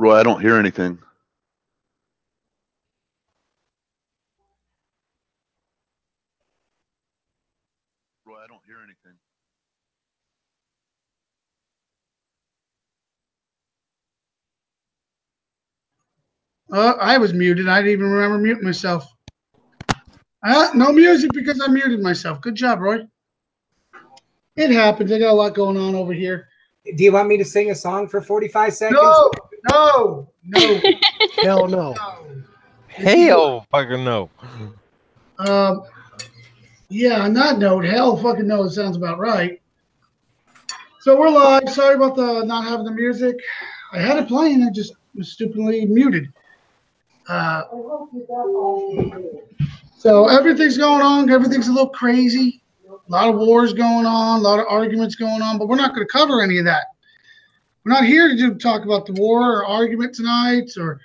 Roy, I don't hear anything. Roy, I don't hear anything. I was muted. I didn't even remember muting myself. No music because I muted myself. Good job, Roy. It happens. I got a lot going on over here. Do you want me to sing a song for 45 seconds? No. Hell no. Hell fucking no. Yeah, on that note, hell fucking no, it sounds about right. So we're live. Sorry about the not having the music. I had it playing, I just was stupidly muted. So everything's going on. Everything's a little crazy. A lot of wars going on, a lot of arguments going on, but we're not going to cover any of that. We're not here to talk about the war or argument tonight or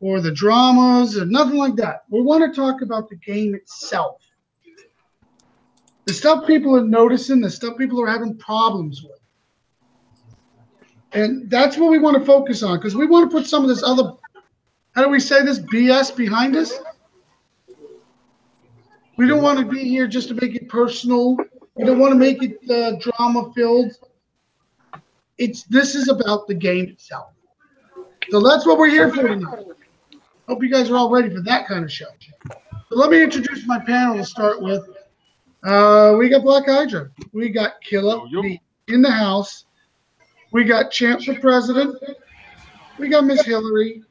the dramas or nothing like that. We want to talk about the game itself. The stuff people are noticing, the stuff people are having problems with. And that's what we want to focus on because we want to put some of this other, how do we say this, BS behind us. We don't want to be here just to make it personal. We don't want to make it drama-filled. This is about the game itself. So that's what we're here for tonight. Hope you guys are all ready for that kind of show. So let me introduce my panel to start with. We got Black Hydra. We got Killer B in the house. We got Champ for president. We got Miss Hillary.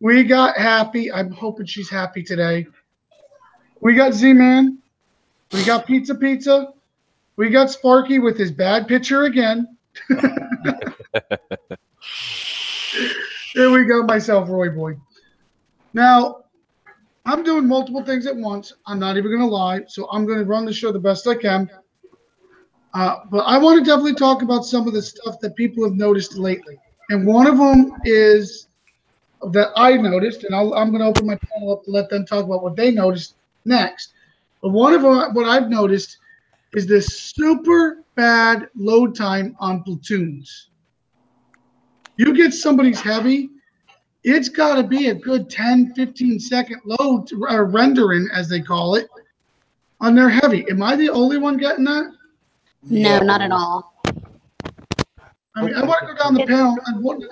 We got Happy. I'm hoping she's happy today. We got Z-Man. We got Pizza. We got Sparky with his bad picture again. There we go, myself, Roy Boy. Now, I'm doing multiple things at once. I'm not even going to lie, so I'm going to run the show the best I can. But I want to definitely talk about some of the stuff that people have noticed lately. And one of them is that I noticed, and I'm going to open my panel up to let them talk about what they noticed next. But one of what I've noticed is this super bad load time on platoons. You get somebody's heavy, it's got to be a good 10, 15-second load or rendering, as they call it, on their heavy. Am I the only one getting that? No, not at all. I mean, I want to go down the panel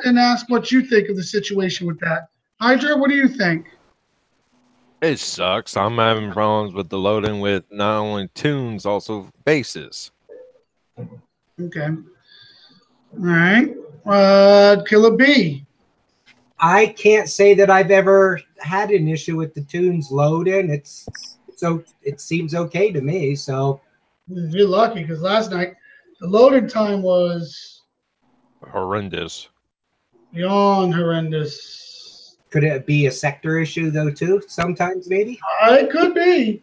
and ask what you think of the situation with that. Hydra, what do you think? It sucks. I'm having problems with the loading with not only tunes, also bases. Okay. All right. Killer B. I can't say that I've ever had an issue with the tunes loading. It seems okay to me. So you're lucky because last night the loading time was horrendous. Beyond horrendous. Could it be a sector issue though too? Sometimes maybe. It could be.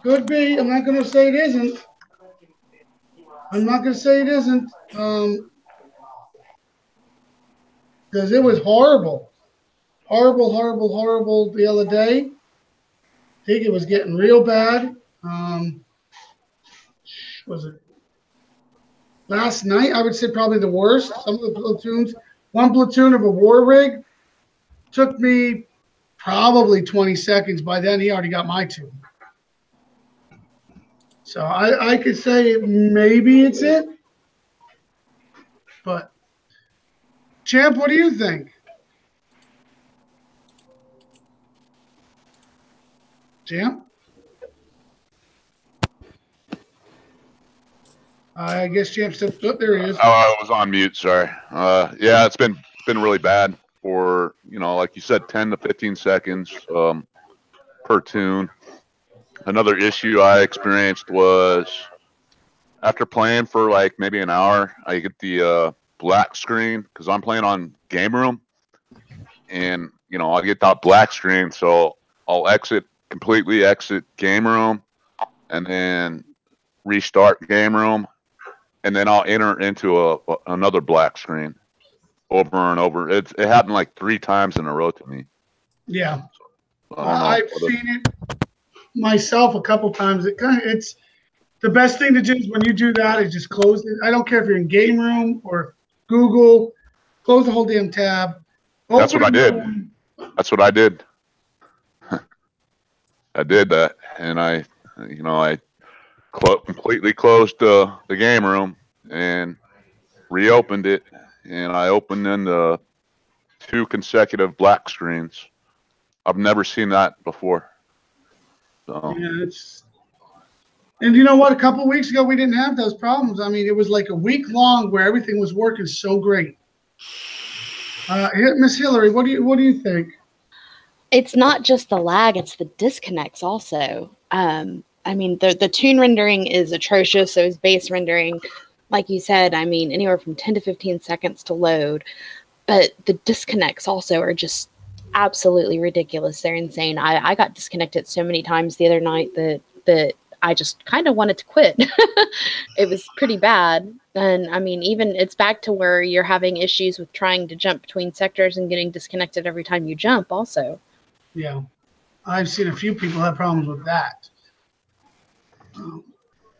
Could be. I'm not going to say it isn't. Because it was horrible. Horrible the other day. I think it was getting real bad. Was it last night? I would say probably the worst. Some of the platoons, one platoon of a war rig took me probably 20 seconds. By then, he already got my two. So I could say maybe it's it. But, Champ, what do you think? Champ? I guess Champ's still. Oh, there he is. Oh, I was on mute. Sorry. Yeah, it's been really bad for, like you said, 10 to 15 seconds per tune. Another issue I experienced was after playing for like maybe an hour, I get the black screen because I'm playing on Game Room, and I get that black screen, so I'll completely exit Game Room, and then restart Game Room, and then I'll enter into another black screen over and over. It happened like 3 times in a row to me. Yeah, I've seen it myself a couple times. It's the best thing to do is when you do that is just close it. I don't care if you're in Game Room or Google. close the whole damn tab. That's what I did. Open- That's what I did. I did that, and I completely closed the game room and reopened it, and I opened in the 2 consecutive black screens. I've never seen that before. So Yeah, and you know what? A couple of weeks ago, we didn't have those problems. I mean, it was like a week long where everything was working so great. Miss Hillary, what do you think? It's not just the lag, it's the disconnects also. I mean, the tune rendering is atrocious, so is base rendering. Like you said, I mean, anywhere from 10 to 15 seconds to load. But the disconnects also are just absolutely ridiculous. They're insane. I got disconnected so many times the other night that I just kind of wanted to quit. It was pretty bad. And I mean, even it's back to where you're having issues with trying to jump between sectors and getting disconnected every time you jump also. Yeah, I've seen a few people have problems with that.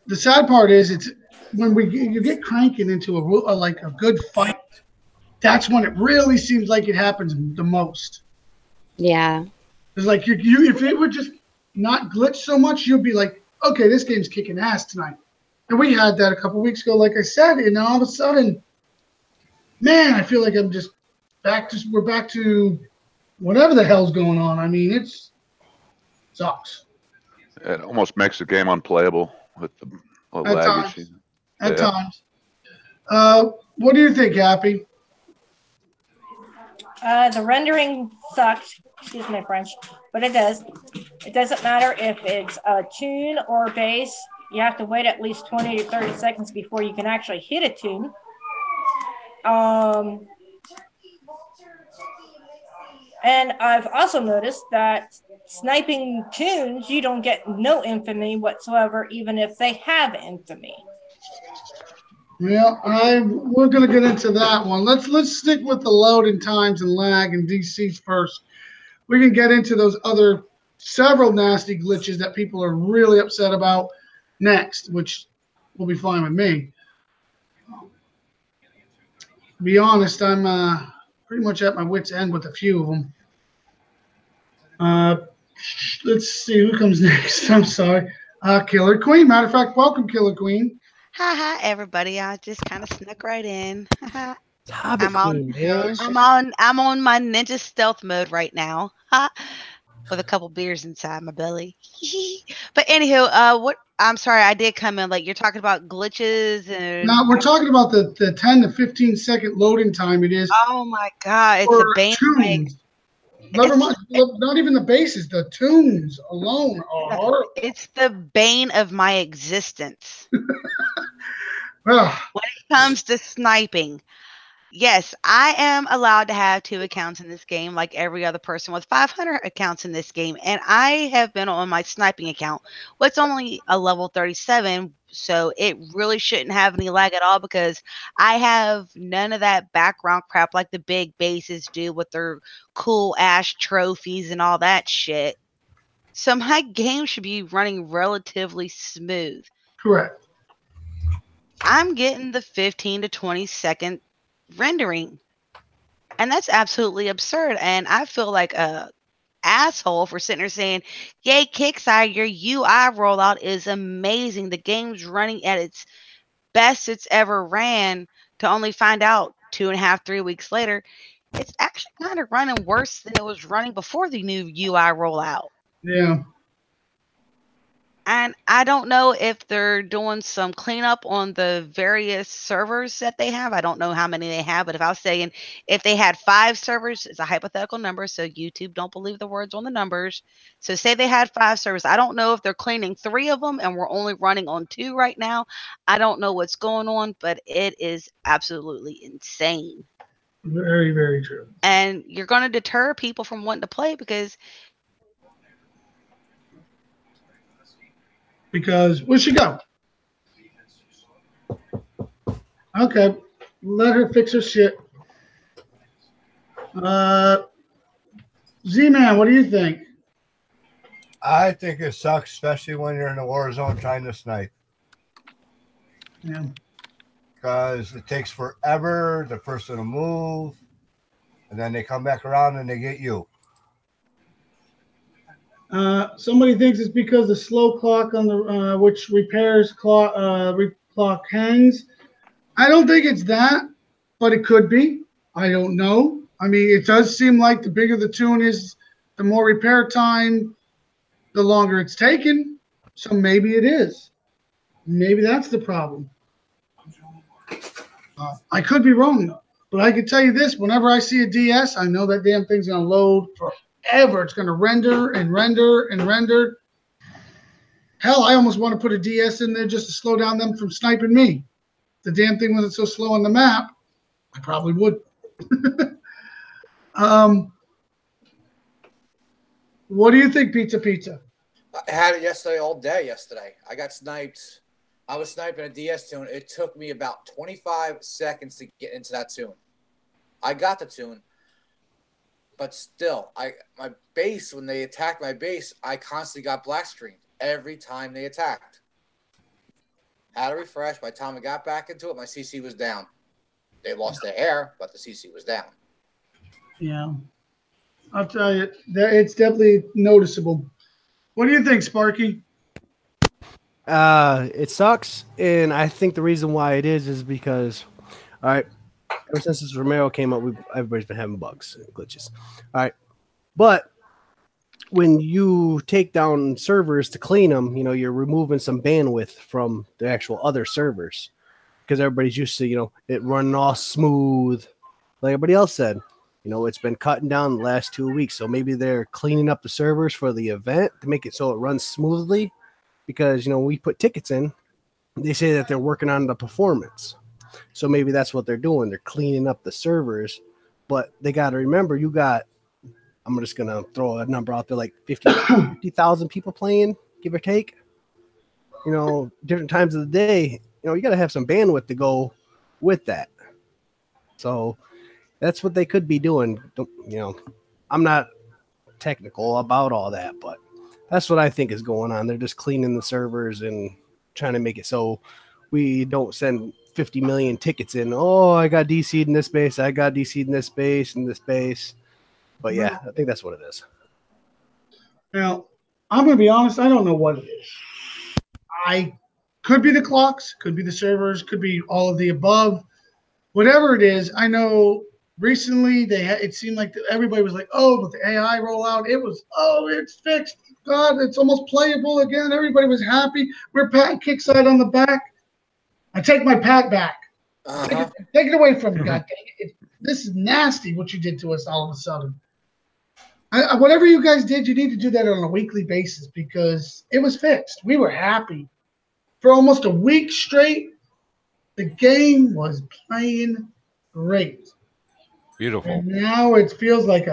The sad part is, it's when you get cranking into a good fight. That's when it really seems like it happens the most. Yeah. It's like you if it would just not glitch so much, you'll be like, okay, this game's kicking ass tonight. And we had that a couple weeks ago, like I said, and all of a sudden, man, I feel like I'm just we're back to whatever the hell's going on. I mean, it sucks. it almost makes the game unplayable with the At lag times. issue. At Yeah. times. What do you think, Happy? The rendering sucks. Excuse my French, but it does. It doesn't matter if it's a tune or bass. You have to wait at least 20 to 30 seconds before you can actually hit a tune. And I've also noticed that sniping tunes, you don't get no infamy whatsoever, even if they have infamy. Yeah, we're gonna get into that one. Let's stick with the loading times and lag and DCs first. We can get into those other several nasty glitches that people are really upset about next, which will be fine with me. To be honest, I'm pretty much at my wit's end with a few of them. Let's see who comes next. I'm sorry. Killer Queen. Matter of fact, welcome, Killer Queen. Hi, everybody. I just kind of snuck right in. Hobbit I'm on- Queen, man. I'm on my ninja stealth mode right now. With a couple beers inside my belly. But anywho, what I'm sorry, I did come in late. You're talking about glitches and Now we're talking about the 10 to 15 second loading time it is oh my god, it's for a bane of my tunes. Never mind, not even the basses, the tunes alone are horrible. it's the bane of my existence. Ugh. When it comes to sniping, yes, I am allowed to have 2 accounts in this game, like every other person with 500 accounts in this game. And I have been on my sniping account. Well, it's only a level 37, so it really shouldn't have any lag at all because I have none of that background crap like the big bases do with their cool ass trophies and all that shit. So my game should be running relatively smooth. Correct. I'm getting the 15 to 20 second rendering, and that's absolutely absurd. And I feel like a asshole for sitting there saying, yay, Kickstarter, your UI rollout is amazing. The game's running at its best it's ever ran, to only find out 2.5, 3 weeks later, it's actually kind of running worse than it was running before the new UI rollout. Yeah. And I don't know if they're doing some cleanup on the various servers that they have. I don't know how many they have, but if I was saying if they had 5 servers, it's a hypothetical number, so YouTube don't believe the words on the numbers. So say they had 5 servers. I don't know if they're cleaning 3 of them and we're only running on 2 right now. I don't know what's going on, but it is absolutely insane. Very, very true. And you're going to deter people from wanting to play because where'd she go? Okay, let her fix her shit. Z-Man, what do you think? I think it sucks, especially when you're in a war zone trying to snipe. Yeah. because it takes forever the person to move, and then they come back around and they get you. Somebody thinks it's because the slow clock on the which repairs clock hangs. I don't think it's that, but it could be. I don't know. I mean, it does seem like the bigger the tune is, the more repair time, the longer it's taken. So maybe it is. Maybe that's the problem. I could be wrong, but I can tell you this: whenever I see a DS, I know that damn thing's gonna load forever. It's gonna render and render and render. Hell, I almost want to put a DS in there just to slow down them from sniping me. The damn thing wasn't so slow on the map. I probably would. What do you think, Pizza? I had it yesterday all day. I got sniped. I was sniping a DS tune. It took me about 25 seconds to get into that tune. I got the tune, but still, my base, when they attacked my base, I constantly got black screened every time they attacked. Had to refresh. By the time I got back into it, my CC was down. They lost their air, but the CC was down. Yeah. I'll tell you, it's definitely noticeable. What do you think, Sparky? It sucks, and I think the reason why it is because, all right, ever since this Romero came up, everybody's been having bugs and glitches. All right, but when you take down servers to clean them, you're removing some bandwidth from the actual other servers because everybody's used to, it running all smooth, like everybody else said. It's been cutting down the last 2 weeks, so maybe they're cleaning up the servers for the event to make it so it runs smoothly. Because, when we put tickets in, they say that they're working on the performance. So maybe that's what they're doing. They're cleaning up the servers. But they got to remember, I'm just going to throw a number out there, like 50,000 people playing, give or take. Different times of the day, you got to have some bandwidth to go with that. So that's what they could be doing. I'm not technical about all that, but that's what I think is going on. They're just cleaning the servers and trying to make it so we don't send 50 million tickets in. Oh, I got DC'd in this base. I got DC'd in this base and this base. But yeah, I think that's what it is. Now, I'm going to be honest. I don't know what it is. I could be the clocks, could be the servers, could be all of the above. Whatever it is, I know recently it seemed like everybody was like, oh, but the AI rollout, it's fixed. God, it's almost playable again. Everybody was happy. We're patting Kickside on the back. I take my pat back. Take it away from me, God dang it. This is nasty what you did to us all of a sudden. Whatever you guys did, you need to do that on a weekly basis because it was fixed. We were happy. For almost a week straight, the game was playing great. Beautiful. And now it feels like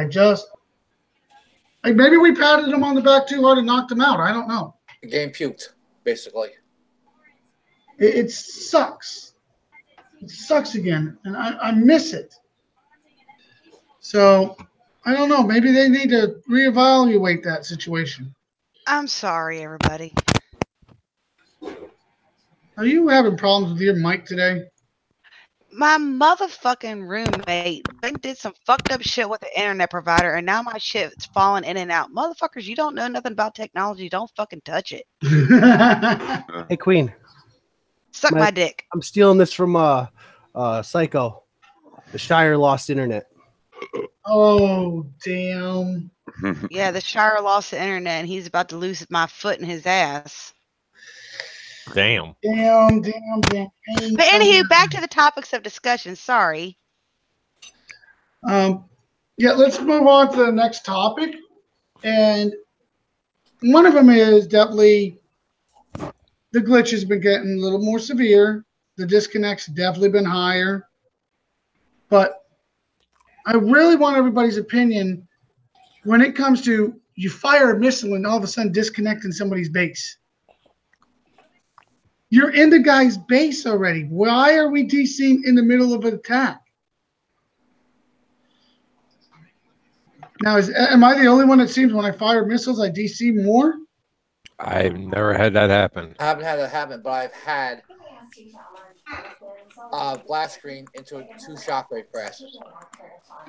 maybe we patted him on the back too hard and knocked him out. I don't know. The game puked, basically. It sucks. It sucks again, and I miss it. So, I don't know. Maybe they need to reevaluate that situation. I'm sorry, everybody. Are you having problems with your mic today? My motherfucking roommate did some fucked up shit with the internet provider, and now my shit's falling in and out. Motherfuckers, you don't know nothing about technology. Don't fucking touch it. Hey, Queen. Suck my dick. I'm stealing this from Psycho. The Shire lost internet. Oh, damn. Yeah, the Shire lost the internet, and he's about to lose my foot in his ass. Damn. Damn. But anywho, back to the topics of discussion. Sorry. Yeah, let's move on to the next topic. And one of them is definitely the glitch has been getting a little more severe. The disconnects definitely been higher. But I really want everybody's opinion when it comes to you fire a missile and all of a sudden disconnecting somebody's base. You're in the guy's base already. Why are we DCing in the middle of an attack? Now, am I the only one that seems when I fire missiles, I DC more? I've never had that happen. I haven't had that happen, but I've had black screen into 2 shockwave crashes.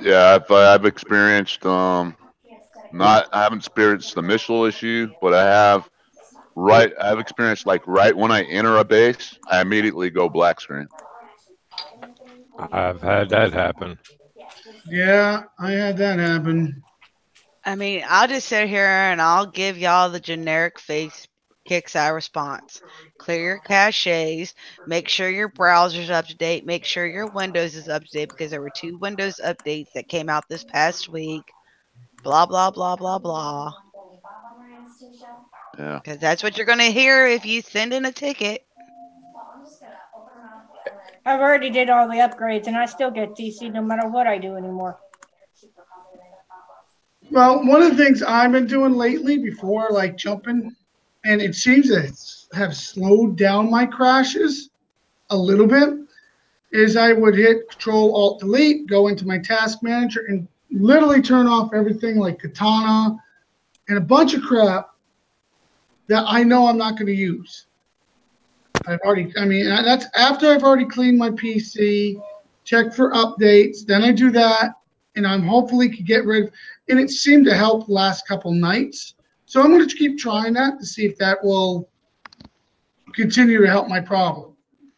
Yeah, I've experienced I haven't experienced the missile issue, but I've experienced like right when I enter a base, I immediately go black screen. I've had that happen. Yeah, I had that happen. I mean, I'll just sit here and I'll give y'all the generic face kicks out response. Clear your caches, make sure your browser's up to date, make sure your Windows is up to date because there were 2 Windows updates that came out this past week. Blah, blah, blah, blah, blah. Yeah. Because that's what you're going to hear if you send in a ticket. I've already did all the upgrades, and I still get DC no matter what I do anymore. Well, one of the things I've been doing lately before like jumping, and it seems to have slowed down my crashes a little bit, is I would hit Control-Alt-Delete, go into my task manager, and literally turn off everything like Katana and a bunch of crap that I know I'm not going to use. That's after I've already cleaned my PC, checked for updates, then I do that, and I'm hopefully could get rid of, and it seemed to help the last couple nights. So I'm going to keep trying that to see if that will continue to help my problem.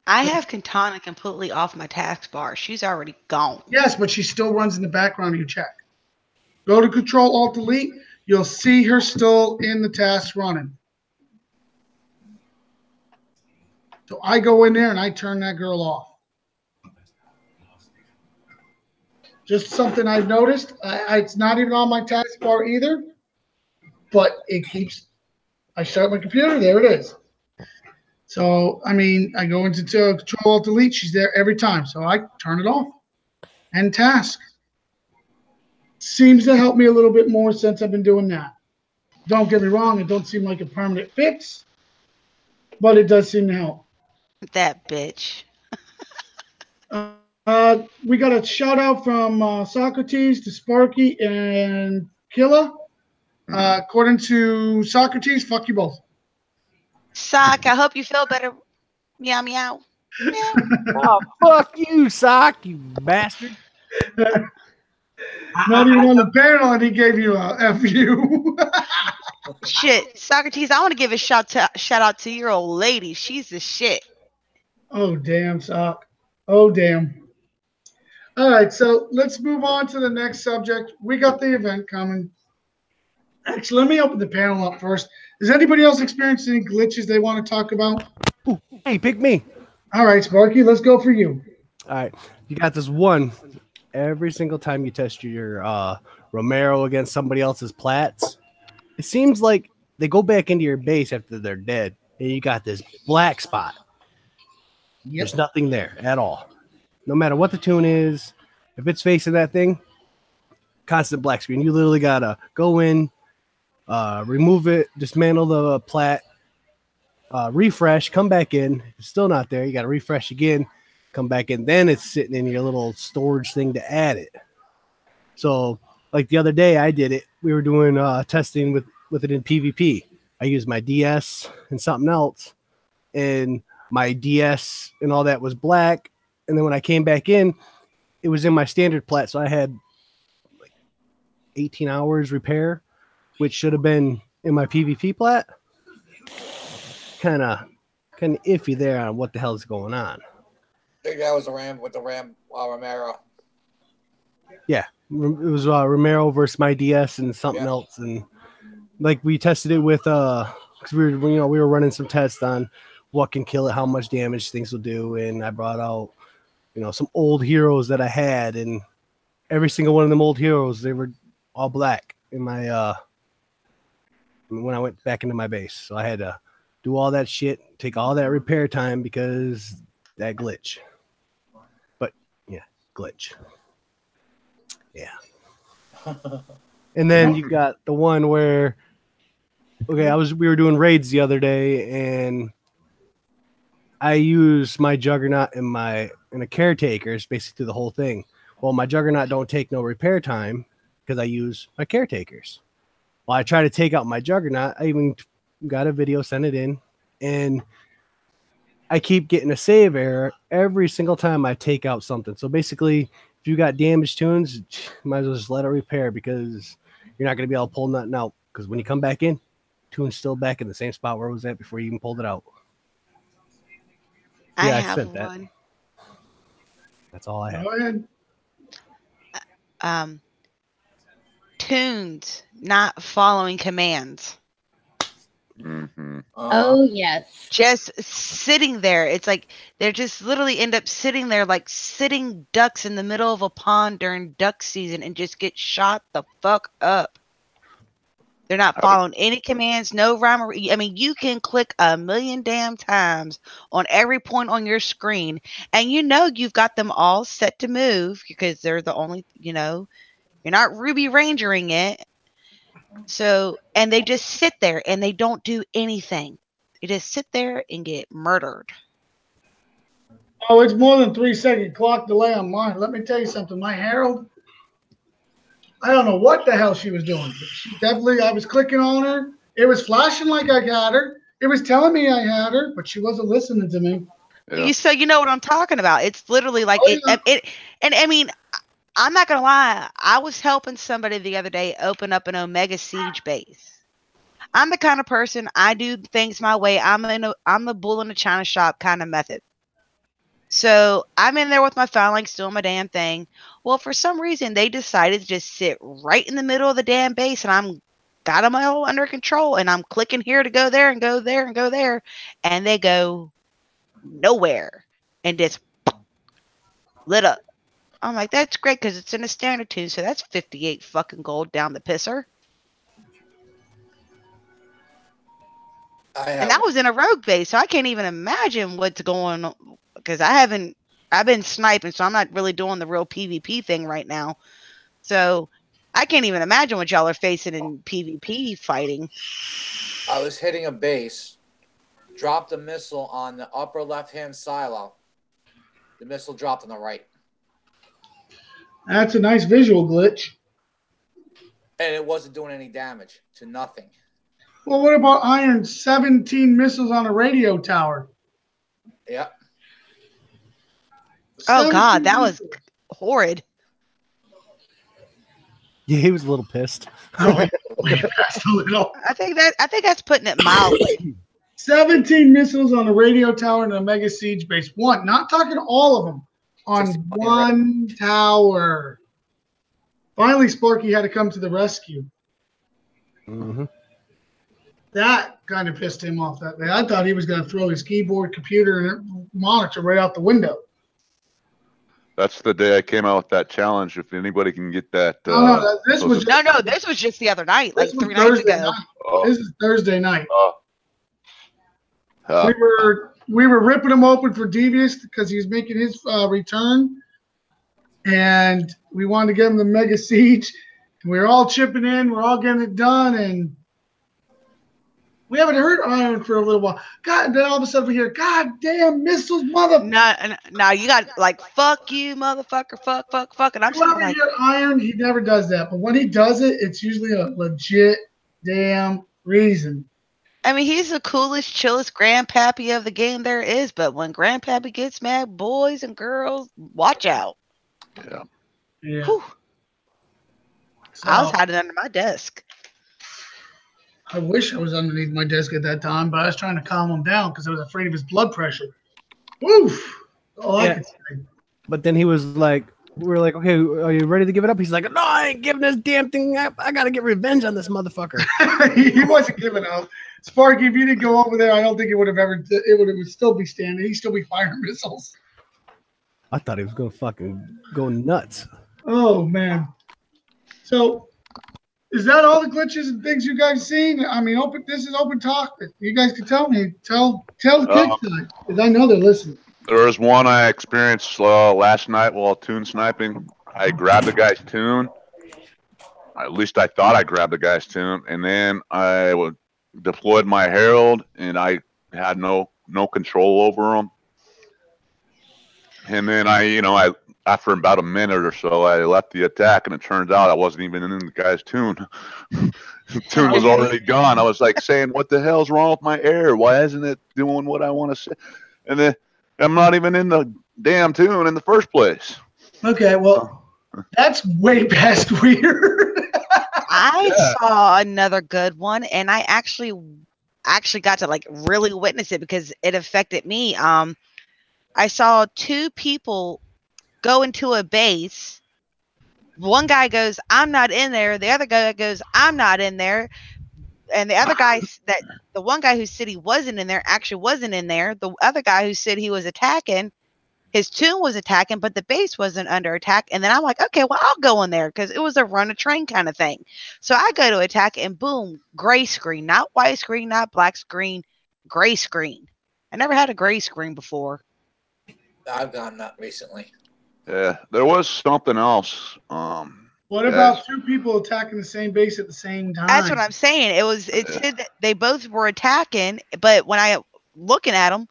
I have Katana completely off my taskbar. She's already gone. Yes, but she still runs in the background of your check. Go to Control-Alt-Delete. You'll see her still in the task running. So I go in there and I turn that girl off. Just something I've noticed. It's not even on my taskbar either, but it keeps. I start my computer. There it is. So I go into Control-Alt-Delete. She's there every time. So I turn it off. End task. Seems to help me a little bit more since I've been doing that. Don't get me wrong. It don't seem like a permanent fix, but it does seem to help. That bitch. We got a shout out from Socrates to Sparky and Killa. According to Socrates, fuck you both. Sock, I hope you feel better. Meow, meow. Meow. Oh, fuck you, Sock, you bastard. Not even on the panel, and he gave you a FU. Shit, Socrates, I want to give a shout out to your old lady. She's the shit. Oh, damn, Sock. Oh, damn. All right, so let's move on to the next subject. We got the event coming. Actually, let me open the panel up first. Does anybody else experience any glitches they want to talk about? Ooh, hey, pick me. All right, Sparky, let's go for you. All right, you got this one. Every single time you test your Romero against somebody else's plats, it seems like they go back into your base after they're dead, and you got this black spot. Yep. There's nothing there at all. No matter what the tune is, if it's facing that thing, constant black screen. You literally gotta go in, remove it, dismantle the plat, refresh, come back in. If it's still not there, you gotta refresh again, come back in. Then it's sitting in your little storage thing to add it. So, like the other day, I did it. We were doing testing with it in PvP. I used my DS and something else, and my DS and all that was black. And then when I came back in, it was in my standard plat. So I had like 18 hours repair, which should have been in my PvP plat. Kind of iffy there on what the hell is going on. I think that was the Ram with the Romero. Yeah, it was Romero versus my DS and something else. And like we tested it with, because we were running some tests on what can kill it, how much damage things will do. And I brought out, some old heroes that I had, and every single one of them old heroes, they were all black in my, when I went back into my base. So I had to do all that shit, take all that repair time because that glitch. But yeah, glitch. Yeah. And then you got the one where, we were doing raids the other day, and I used my Juggernaut and a Caretakers basically through the whole thing. Well, my Juggernaut don't take no repair time because I use my Caretakers. Well, I try to take out my Juggernaut. I even got a video, sent it in, and I keep getting a save error every single time I take out something. So basically, if you got damaged tunes, might as well just let it repair because you're not going to be able to pull nothing out. Because when you come back in, tune's still back in the same spot where it was at before you even pulled it out. I Yeah, I have said that. one. That's all I have. Go ahead. Tunes not following commands. Mm-hmm. Oh yes. Just sitting there. It's like they're just literally end up sitting there like sitting ducks in the middle of a pond during duck season and just get shot the fuck up. They're not following any commands, no rhyme or I mean, you can click a million damn times on every point on your screen, and you know you've got them all set to move because they're the only, you know, you're not Ruby Rangering it. So, and they just sit there and they don't do anything. They just sit there and get murdered. Oh, it's more than 3-second clock delay on mine. Let me tell you something. My Herald, I don't know what the hell she was doing. She definitely, I was clicking on her. It was flashing like I had her. It was telling me I had her, but she wasn't listening to me. Yeah. So you know what I'm talking about. It's literally like and I mean, I'm not gonna lie. I was helping somebody the other day open up an Omega Siege base. I'm the kind of person, I do things my way. I'm the bull in the china shop kind of method. So I'm in there with my phalanx doing my damn thing. Well, for some reason, they decided to just sit right in the middle of the damn base, and I'm got them all under control, and I'm clicking here to go there and go there and go there, and they go nowhere and just lit up. I'm like, that's great because it's in a standard tune, so that's 58 fucking gold down the pisser. And that was in a rogue base, so I can't even imagine what's going on because I've been sniping, so I'm not really doing the real PvP thing right now. So I can't even imagine what y'all are facing in PvP fighting. I was hitting a base, dropped a missile on the upper left-hand silo. The missile dropped on the right. That's a nice visual glitch. And it wasn't doing any damage to nothing. Well, what about Iron 17 missiles on a radio tower? Yep. Oh God, that was horrid. Yeah, he was a little pissed. Just a little. I think that's putting it mildly. 17 missiles on a radio tower and a Mega Siege base. One, not talking all of them, on one tower. Finally, Sparky had to come to the rescue. Mm-hmm. That kind of pissed him off that day. I thought he was going to throw his keyboard, computer, and monitor right out the window. That's the day I came out with that challenge. If anybody can get that. This was just the other night, like 3 nights Thursday ago. night. This is Thursday night. Uh, We were ripping him open for Devious because he was making his return, and we wanted to get him the Mega Siege. And we were all chipping in. We're all getting it done, and we haven't heard Iron for a little while. God, and then all of a sudden we hear, God damn missiles, mother. No, you got like, fuck you, motherfucker, fuck. And I'm Whenever like, you hear Iron, he never does that. But when he does it, it's usually a legit damn reason. I mean, he's the coolest, chillest grandpappy of the game there is. But when grandpappy gets mad, boys and girls, watch out. Yeah. Whew. So, I was hiding under my desk. I wish I was underneath my desk at that time, but I was trying to calm him down because I was afraid of his blood pressure. Woof! All I could say. But then he was like, we were like, okay, are you ready to give it up? He's like, no, I ain't giving this damn thing up. I got to get revenge on this motherfucker. He wasn't giving up. Sparky, if you didn't go over there, I don't think it would have ever. It would still be standing. He'd still be firing missiles. I thought he was going to fucking go nuts. Oh, man. So, is that all the glitches and things you guys seen? I mean, this is open talk. You guys can tell me. Tell the kids tonight, because I know they're listening. There was one I experienced last night while tune sniping. I grabbed the guy's tune. At least I thought I grabbed the guy's tune, and then I deployed my Herald, and I had no control over him. And then I after about a minute or so, I left the attack, and it turns out I wasn't even in the guy's tune. The tune was already gone. I was like saying, "What the hell's wrong with my air? Why isn't it doing what I want to say?" and then I'm not even in the damn tune in the first place. Okay, well, that's way past weird. I saw another good one, and I actually got to like really witness it because it affected me. I saw two people go into a base. One guy goes, "I'm not in there." The other guy goes, "I'm not in there." And the other guy, the one guy who said he wasn't in there actually wasn't in there. The other guy who said he was attacking, his tune was attacking, but the base wasn't under attack. And then I'm like, okay, well, I'll go in there because it was a run a train kind of thing. So I go to attack and boom, gray screen, not white screen, not black screen, gray screen. I never had a gray screen before. I've gotten that recently. Yeah, there was something else. What about two people attacking the same base at the same time? That's what I'm saying. It said that they both were attacking, but when I looking at them,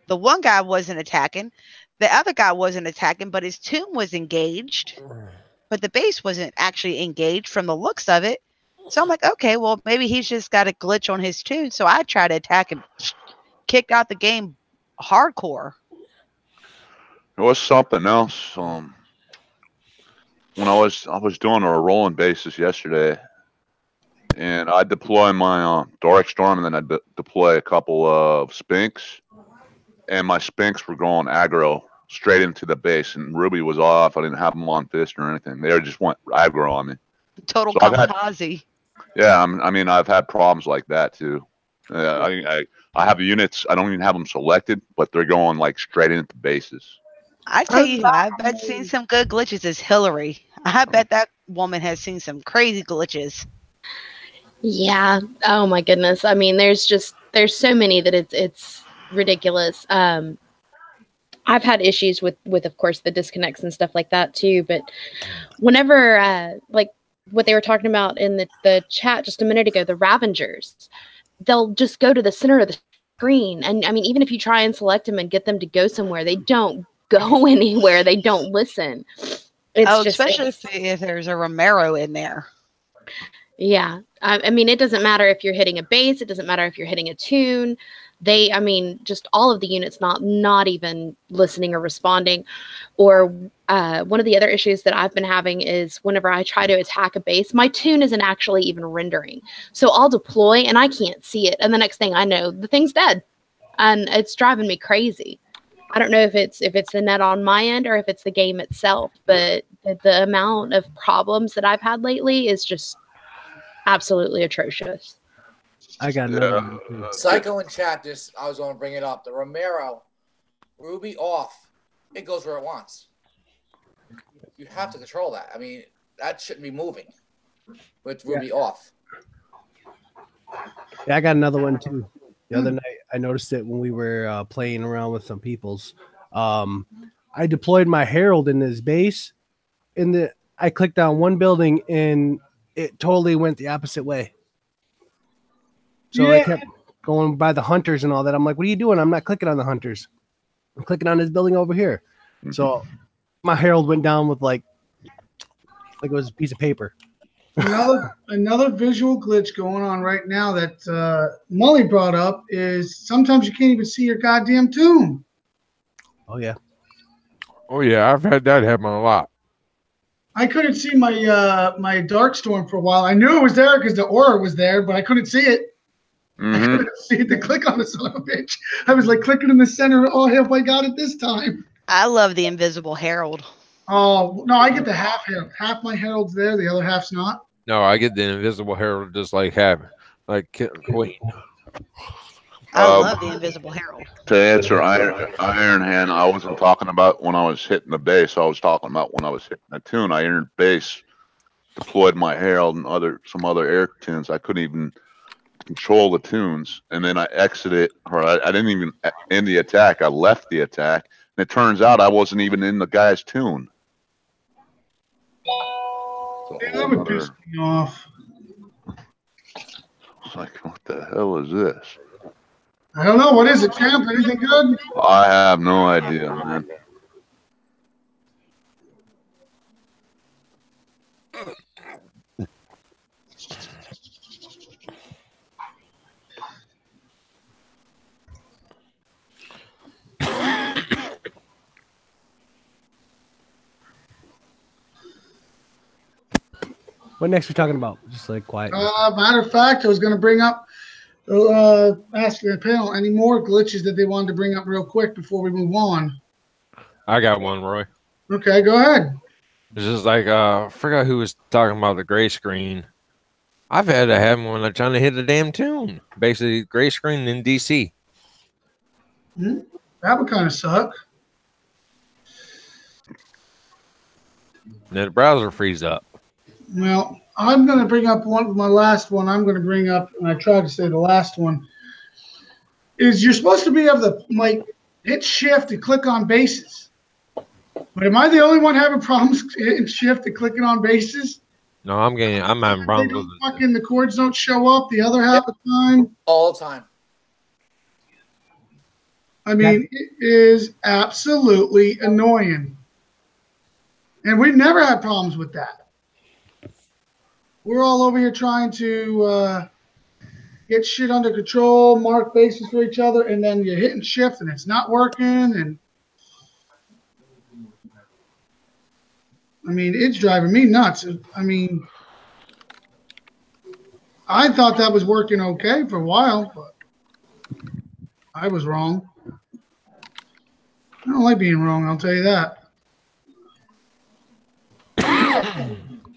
the one guy wasn't attacking, the other guy wasn't attacking, but his tune was engaged, but the base wasn't actually engaged from the looks of it. So I'm like, okay, well, maybe he's just got a glitch on his tune. So I tried to attack him, kicked out the game hardcore. There was something else. When I was doing a rolling basis yesterday, and I deploy my Dark Storm, and then I deploy a couple of Spinks, and my Spinks were going aggro straight into the base, and Ruby was off. I didn't have them on fist or anything. They just went aggro on me. Total So kamikaze. I mean, I've had problems like that too. I have units. I don't even have them selected, but they're going like straight into bases. I tell you, I bet seen some good glitches is Hillary. I bet that woman has seen some crazy glitches. Yeah. Oh my goodness. I mean, there's so many that it's ridiculous. I've had issues with of course the disconnects and stuff like that too. But whenever like what they were talking about in the chat just a minute ago, the Ravengers, they'll just go to the center of the screen, and I mean, even if you try and select them and get them to go somewhere, they don't go anywhere. They don't listen. Especially if there's a Romero in there. Yeah. I mean, it doesn't matter if you're hitting a base. It doesn't matter if you're hitting a tune. Just all of the units not even listening or responding. Or one of the other issues that I've been having is whenever I try to attack a base, my tune isn't actually even rendering. So I'll deploy and I can't see it. And the next thing I know, the thing's dead. And it's driving me crazy. I don't know if it's the net on my end or if it's the game itself, but the amount of problems that I've had lately is just absolutely atrocious. I got Psycho in chat. I was going to bring it up. The Romero, Ruby off. It goes where it wants. You have to control that. I mean, that shouldn't be moving with Ruby off. Yeah, I got another one too. The other night, I noticed it when we were playing around with some peoples. I deployed my Herald in his base, I clicked on one building, and it totally went the opposite way. So I kept going by the hunters and all that. I'm like, what are you doing? I'm not clicking on the hunters. I'm clicking on this building over here. Mm-hmm. So my Herald went down with like it was a piece of paper. Another visual glitch going on right now that Molly brought up is sometimes you can't even see your goddamn tune. Oh yeah. Oh yeah, I've had that happen a lot. I couldn't see my my Dark Storm for a while. I knew it was there because the aura was there, but I couldn't see it. Mm-hmm. I couldn't see it to click on the son of a bitch. I was like clicking in the center. Oh, have I got it this time? I love the Invisible Herald. Oh no, I get the half Herald. Half my Herald's there, the other half's not. No, I get the Invisible Herald just like Queen. I love the Invisible Herald. To answer Iron Hand, I wasn't talking about when I was hitting the base. I was talking about when I was hitting the tune. I entered base, deployed my Herald and some other air tunes. I couldn't even control the tunes, and then I exited, or I didn't even end the attack. I left the attack, and it turns out I wasn't even in the guy's tune. That would piss me off. It's like, what the hell is this? I don't know. What is it, champ? Anything good? I have no idea, man. What next we talking about? Just like quiet. Matter of fact, I was going to bring up, ask the panel any more glitches that they wanted to bring up real quick before we move on. I got one, Roy. Okay, go ahead. It's just like I forgot who was talking about the gray screen. I've had to have one like trying to hit a damn tune. Basically, gray screen in DC. That would kind of suck. And then the browser frees up. Well, I'm going to bring up my last one. I'm going to bring up, and I tried to say the last one, is you're supposed to be able to like hit shift and click on bases. But am I the only one having problems hitting shift and clicking on bases? No, I'm having problems with it. Fucking the chords don't show up the other half of the time. All the time. I mean, it is absolutely annoying. And we've never had problems with that. We're all over here trying to get shit under control, mark bases for each other, and then you're hitting shift and it's not working. And I mean, it's driving me nuts. I mean, I thought that was working okay for a while, but I was wrong. I don't like being wrong, I'll tell you that.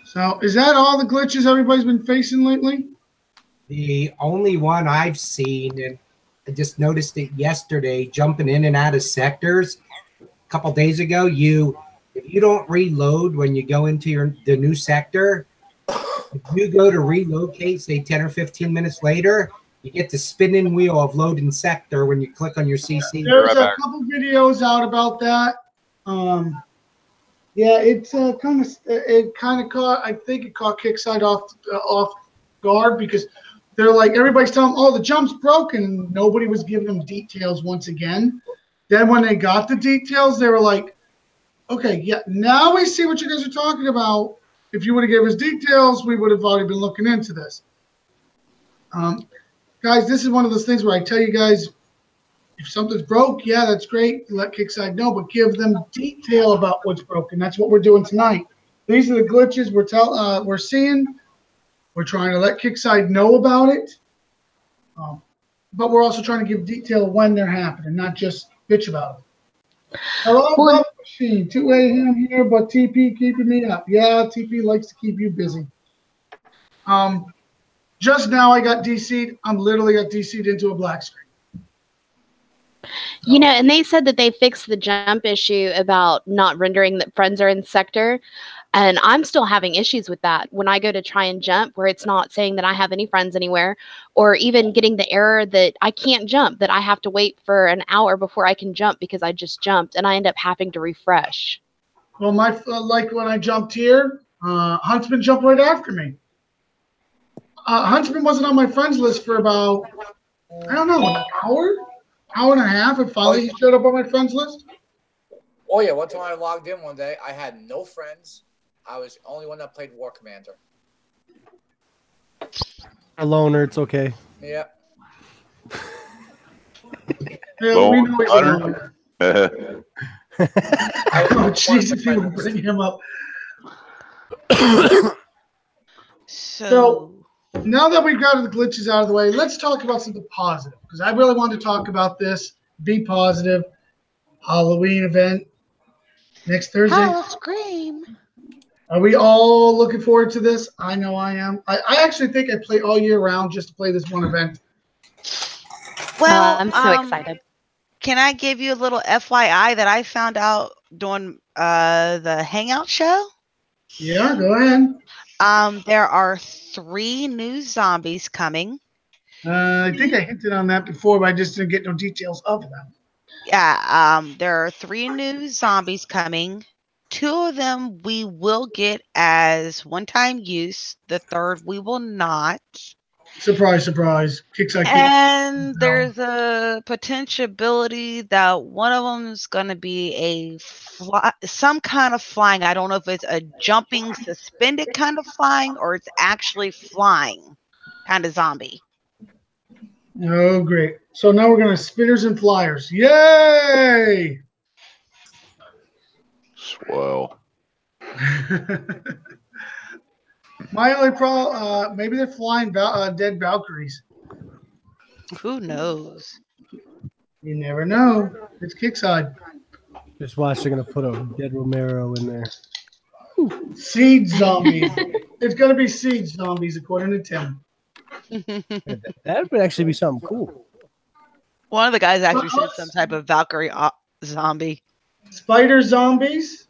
So, is that all the glitches everybody's been facing lately? The only one I've seen, and I just noticed it yesterday, jumping in and out of sectors. A couple days ago, if you don't reload when you go into the new sector, if you go to relocate, say 10 or 15 minutes later, you get the spinning wheel of loading sector when you click on your CC. There's a couple videos out about that. Yeah, it's kind of caught. I think it caught Kickside off guard because they're like everybody's telling them, "Oh, the jump's broken." And nobody was giving them details once again. Then when they got the details, they were like, "Okay, yeah, now we see what you guys are talking about. If you would have given us details, we would have already been looking into this." Guys, this is one of those things where I tell you guys, if something's broke, yeah, that's great. Let Kickside know, but give them detail about what's broken. That's what we're doing tonight. These are the glitches we're seeing. We're trying to let Kickside know about it, but we're also trying to give detail when they're happening, not just bitch about it. Hello, Buff Machine. 2 a.m. here, but TP keeping me up. Yeah, TP likes to keep you busy. Just now I got DC'd. I'm literally got DC'd into a black screen. You know, and they said that they fixed the jump issue about not rendering that friends are in sector. And I'm still having issues with that when I go to try and jump where it's not saying that I have any friends anywhere, or even getting the error that I can't jump, that I have to wait for an hour before I can jump because I just jumped and I end up having to refresh. Well, like when I jumped here, Huntsman jumped right after me. Huntsman wasn't on my friends list for about, I don't know, an hour and a half, and finally he showed up on my friends list. Oh yeah, one time I logged in one day, I had no friends. I was the only one that played War Commander. A loner, it's okay. Yeah. Yeah, we know he's a loner. Oh Jesus, he would bring him up. So now that we've got the glitches out of the way, let's talk about something positive, because I really wanted to talk about this. Be positive. Halloween event next Thursday. Halloween. Are we all looking forward to this? I know I am. I actually think I play all year round just to play this one event. Well, I'm so excited. Can I give you a little FYI that I found out during the Hangout show? Yeah, go ahead. There are 3 new zombies coming. I think I hinted on that before, but I just didn't get no details of them. Yeah, there are 3 new zombies coming. 2 of them we will get as one-time use. The 3rd we will not. Surprise, surprise. And there's a potentiality that one of them is going to be some kind of flying. I don't know if it's a jumping, suspended kind of flying, or it's actually flying kind of zombie. Oh, great. So now we're going to spinners and flyers. Yay! Swell. My only problem, maybe they're flying dead Valkyries. Who knows? You never know. It's Kickside. Just watch, they're gonna put a dead Romero in there. Siege zombies. It's going to be siege zombies, according to Tim. That would actually be something cool. One of the guys actually said some type of Valkyrie zombie. Spider zombies.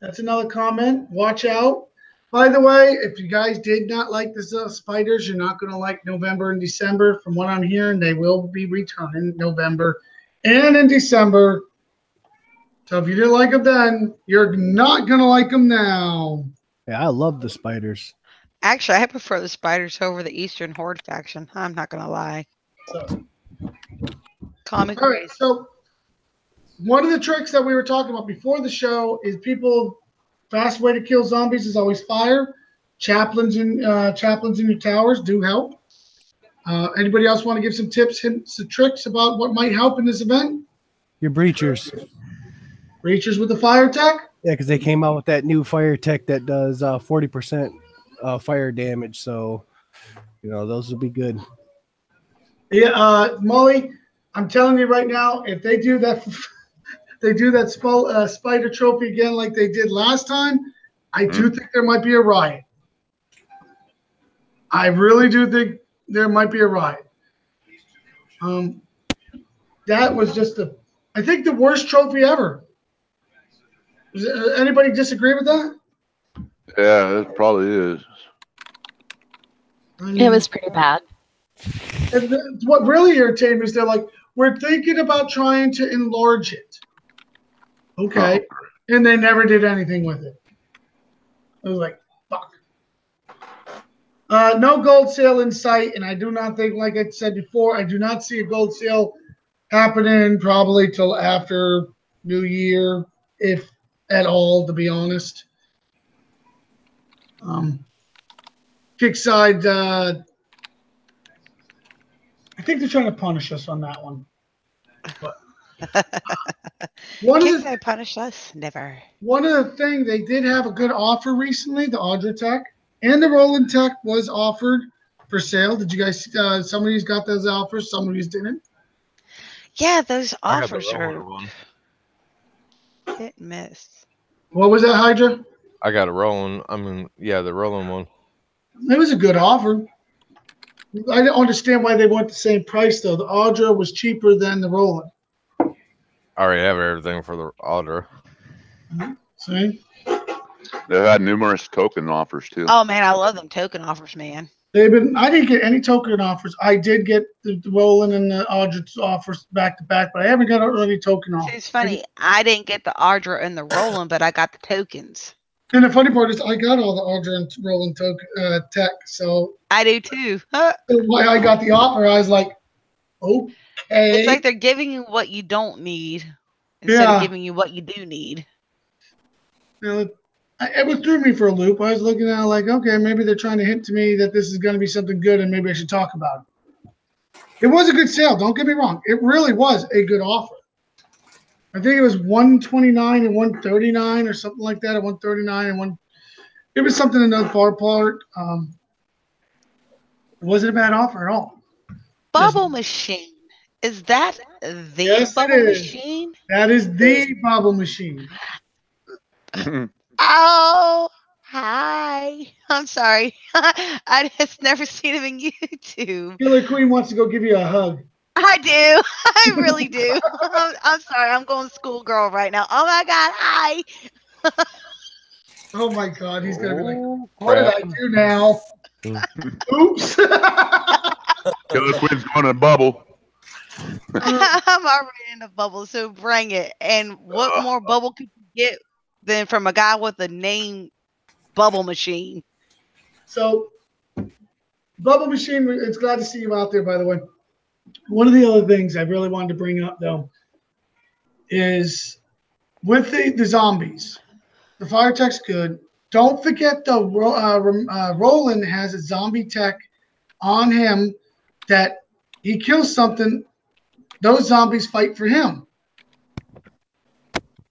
That's another comment. Watch out. By the way, if you guys did not like the spiders, you're not going to like November and December. From what I'm hearing, they will be returning November and in December. So if you didn't like them then, you're not going to like them now. Yeah, I love the spiders. Actually, I prefer the spiders over the Eastern Horde faction. I'm not going to lie. So, Comic all right, so one of the tricks that we were talking about before the show is fast way to kill zombies is always fire. Chaplains in your towers do help. Anybody else want to give some tips, hints, and tricks about what might help in this event? Your breachers. Breachers with the fire tech? Yeah, because they came out with that new fire tech that does 40% fire damage. So, those will be good. Yeah, Molly, I'm telling you right now, if they do that, spider trophy again like they did last time, I do think there might be a riot. I really do think there might be a riot. That was just I think the worst trophy ever. Anybody disagree with that? Yeah, it probably is. It was pretty bad. And what really irritated me is they're like, we're thinking about trying to enlarge it. Okay. And they never did anything with it. I was like, fuck. No gold sale in sight, and I do not think, like I said before, I do not see a gold sale happening probably till after New Year, if at all, to be honest. Kickside, I think they're trying to punish us on that one. But Can they punish us? Never. One of the things, they did have a good offer recently, the Audra Tech and the Roland Tech was offered for sale. Did you guys, some of you got those offers, some of you didn't? Yeah, those offers are hit and miss. What was that, Hydra? I got a Roland. The Roland one. It was a good offer. I don't understand why they want the same price, though. The Audra was cheaper than the Roland. I already have everything for the Audra. See? They've had numerous token offers, too. Oh, man, I love them token offers, man. I didn't get any token offers. I did get the Roland and the Audra offers back to back, but I haven't got any token offers. It's funny. I didn't get the Audra and the Roland, but I got the tokens. And the funny part is I got all the Audra and Roland tech, so I do too. Why I got the offer, I was like, okay. It's like they're giving you what you don't need instead of giving you what you do need. It threw me for a loop. I was looking at it like, okay, maybe they're trying to hint to me that this is going to be something good and maybe I should talk about it. It was a good sale. Don't get me wrong. It really was a good offer. I think it was $129 and $139 or something like that, or $139 and $1. It was something in the far part. It wasn't a bad offer at all. Bubble machine. Is that the bubble machine? That is the bubble machine. Oh, hi. I'm sorry. I just never seen him in YouTube. Killer Queen wants to go give you a hug. I do. I really do. I'm sorry. I'm going schoolgirl right now. Oh my God. Hi. Oh my God. He's going to be like, what did I do now? Oops. Killer Queen's going in a bubble. I'm already in a bubble, so bring it. And what more bubble could you get than from a guy with the name Bubble Machine? So, Bubble Machine, it's glad to see you out there, by the way. One of the other things I really wanted to bring up, though, is with the zombies, the fire tech's good. Don't forget the Roland has a zombie tech on him that he kills something, those zombies fight for him.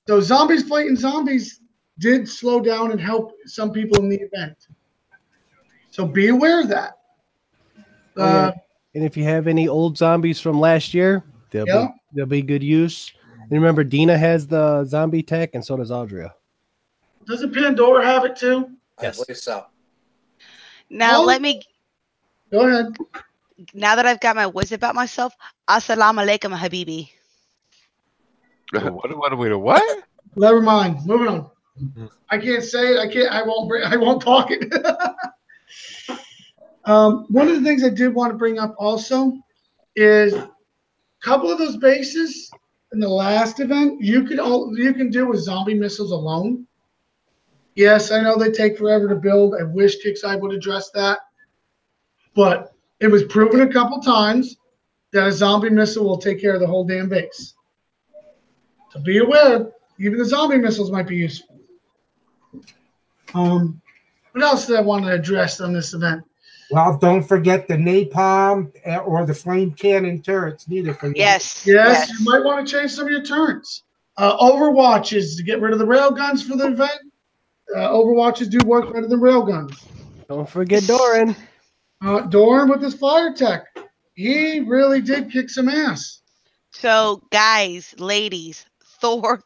Those zombies fighting zombies did slow down and help some people in the event. So be aware of that. And if you have any old zombies from last year, they'll be good use. And remember, Dina has the zombie tech, and so does Audria. Doesn't Pandora have it too? Yes. I believe so. Now let me go ahead. Now that I've got my words about myself, assalamu alaikum, habibi. What? Never mind. Moving on. I can't say it. I won't talk it. One of the things I did want to bring up also is a couple of those bases in the last event you can do with zombie missiles alone. Yes, I know they take forever to build. I wish Kickside would address that, but it was proven a couple times that a zombie missile will take care of the whole damn base. So be aware, even the zombie missiles might be useful. What else did I want to address on this event? Well, don't forget the napalm or the flame cannon turrets. Neither for you. Yes. You might want to change some of your turrets. Overwatches to get rid of the railguns for the event. Overwatches do work better than railguns. Don't forget Doran. Doran with his fire tech. He really did kick some ass. So, guys, ladies, Thor,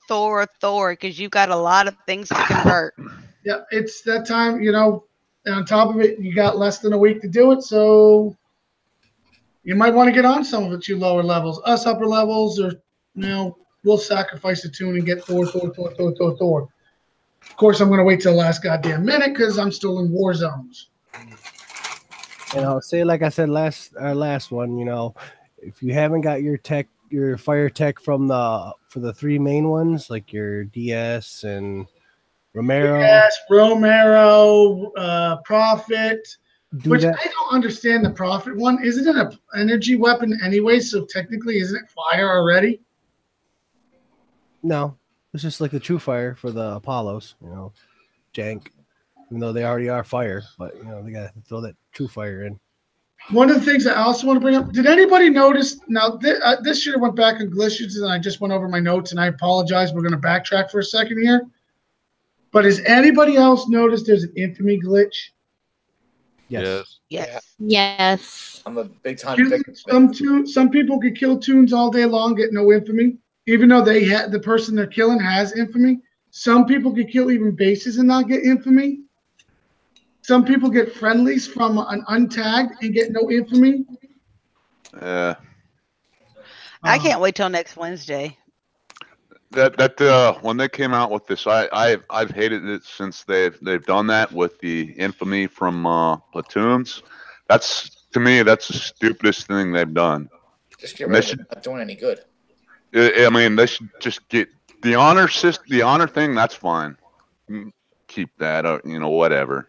because you've got a lot of things to convert. Yeah, it's that time, on top of it, you got less than a week to do it, so you might want to get on some of it, you lower levels. Us upper levels, or, we'll sacrifice a tune and get Thor. Of course, I'm going to wait till the last goddamn minute because I'm still in war zones. And I'll say, like I said our last one, if you haven't got your fire tech for the three main ones, like your DS and Romero. Yes, Romero, Prophet. I don't understand the Prophet one. Isn't it an energy weapon anyway? So technically, isn't it fire already? No, it's just like the True Fire for the Apollos, jank. Even though they already are fire, but they gotta throw that True Fire in. One of the things I also want to bring up, did anybody notice, now this year I went back on glitches and I just went over my notes and I apologize, we're going to backtrack for a second here. But has anybody else noticed there's an infamy glitch? Yes. Yes. I'm a big time victim. Some people could kill tunes all day long, get no infamy, even though the person they're killing has infamy. Some people could kill even bases and not get infamy. Some people get friendlies from an untagged and get no infamy. I can't wait till next Wednesday. That when they came out with this, I've hated it since they've done that with the infamy from platoons. To me that's the stupidest thing they've done. Just get rid of it. Not doing any good. I mean, they should just get the honor system. The honor thing, that's fine. Keep that, whatever.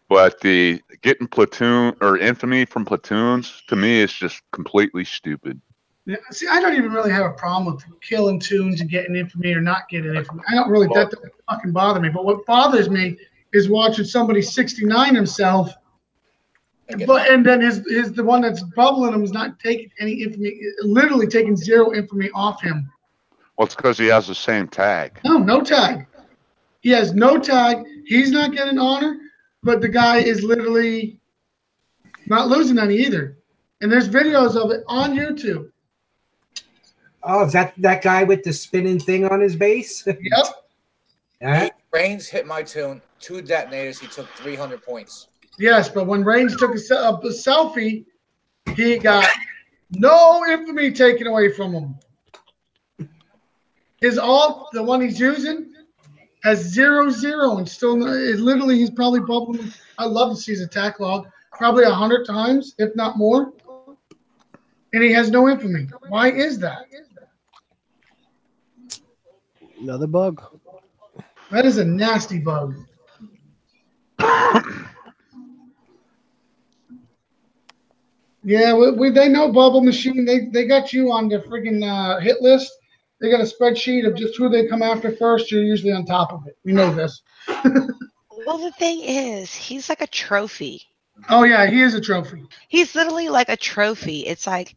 But the getting platoon or infamy from platoons, to me, is just completely stupid. Yeah, see, I don't even really have a problem with killing tunes and getting infamy or not getting infamy. I don't really, that doesn't fucking bother me. But what bothers me is watching somebody 69 himself, and then the one that's bubbling him is not taking any infamy, literally taking zero infamy off him. Well, it's because he has the same tag. No tag. He has no tag. He's not getting honor, but the guy is literally not losing any either. And there's videos of it on YouTube. Oh, is that guy with the spinning thing on his base? Yep. Reigns hit my tune. 2 detonators. He took 300 points. Yes, but when Reigns took a selfie, he got no infamy taken away from him. His alt, the one he's using, has 0-0 and still literally he's probably bubbling. I love to see his attack log probably 100 times, if not more, and he has no infamy. Why is that? Another bug. That is a nasty bug. Yeah, they know Bubble Machine. They got you on the friggin' hit list. They got a spreadsheet of just who they come after first. You're usually on top of it. We know this. Well, the thing is, he's like a trophy. Oh, yeah, he is a trophy. He's literally like a trophy. It's like,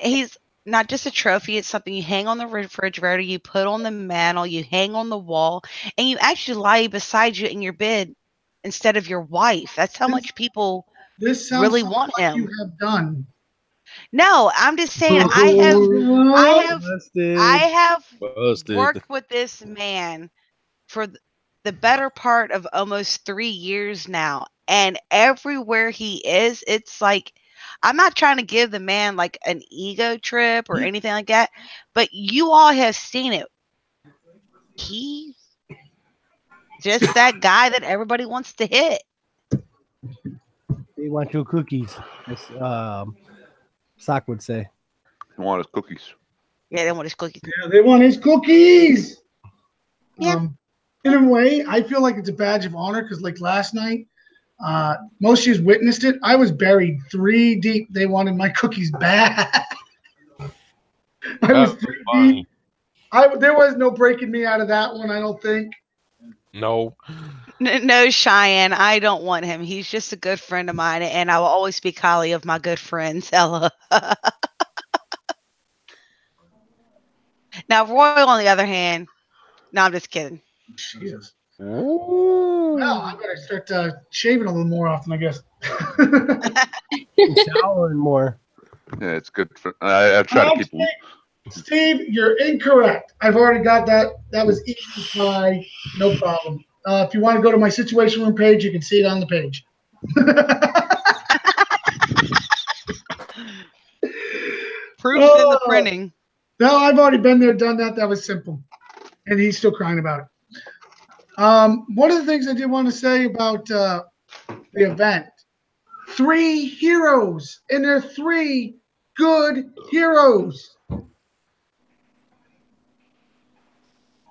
he's not just a trophy. It's something you hang on the refrigerator, you put on the mantle, you hang on the wall, and you actually lie beside you in your bed instead of your wife. That's how much people This sounds really something want like him. you have done. No, I'm just saying I have Busted. worked with this man for the better part of almost 3 years now, and everywhere he is, it's like, I'm not trying to give the man like an ego trip or anything like that, but you all have seen it. He's just that guy that everybody wants to hit. They want your cookies, as Sock would say. He want his cookies. Yeah, they want his cookies. Yeah, they want his cookies. Yeah. In a way, I feel like it's a badge of honor because, like last night, most of you witnessed it. I was buried 3 deep. They wanted my cookies bad. I was 3 deep. There was no breaking me out of that one, I don't think. No. No, Cheyenne, I don't want him. He's just a good friend of mine, and I will always speak highly of my good friend, Ella. Now, Roy, on the other hand, no, I'm just kidding. Jesus. Well, I better start shaving a little more often, I guess. Showering more. Yeah, it's good. I try to keep. Steve, you're incorrect. I've already got that. That was easy pie. No problem. If you want to go to my Situation Room page, you can see it on the page. Proof in the printing. No, I've already been there, done that. That was simple. And he's still crying about it. One of the things I did want to say about the event, 3 heroes, and they're 3 good heroes.